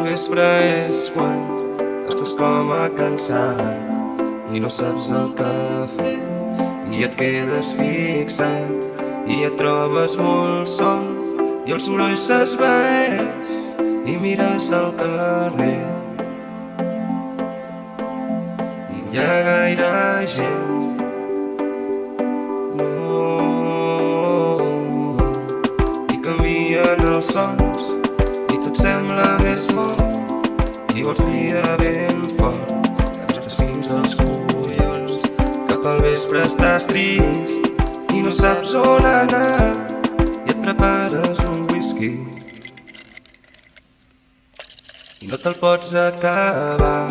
vespre és quan estàs com a cansat i no saps el que fer i et quedes fixat i et trobes molt sol i el soroll s'esvaeix i mires al carrer i no hi ha gaire gent, no, i canvien els sons i tot sembla més mort i vols dir ben fort, estàs fins als collons, cap al vespre estàs trist i no saps on anar i et prepares un whisky i no te'l pots acabar,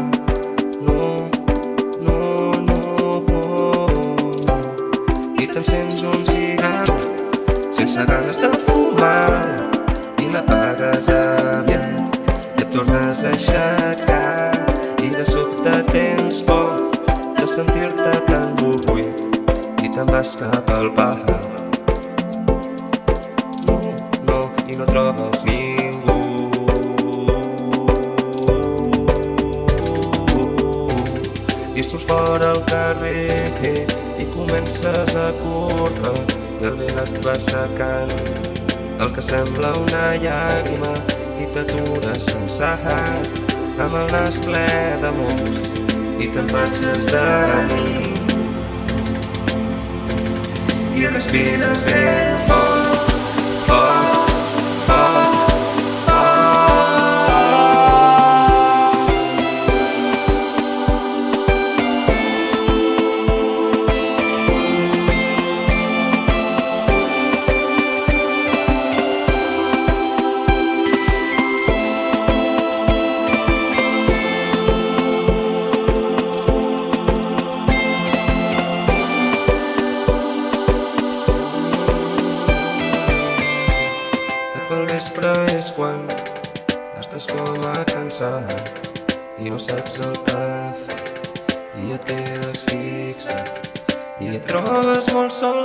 no, no, no, i t'encens un cigarro sense ganes de fumar i l'apagues aviat i et tornes a aixecar i de sobte tens por de sentir-te tan buit i te'n vas cap al bar, no, no, i no trobes ningú i surts fora al carrer i comences a córrer i el vent et va secant el que sembla una llàgrima i t'atures cansat amb el nas ple de mocs i t'empatxes de mi i respires ben fort, fort, fort, el vespre és quan estàs com a cansat i no saps el que fer i et quedes fixat i et trobes molt sol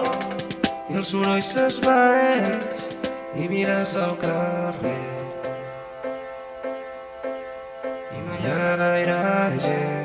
i el soroll s'esvaeix i mires al carrer i no hi ha gaire gent.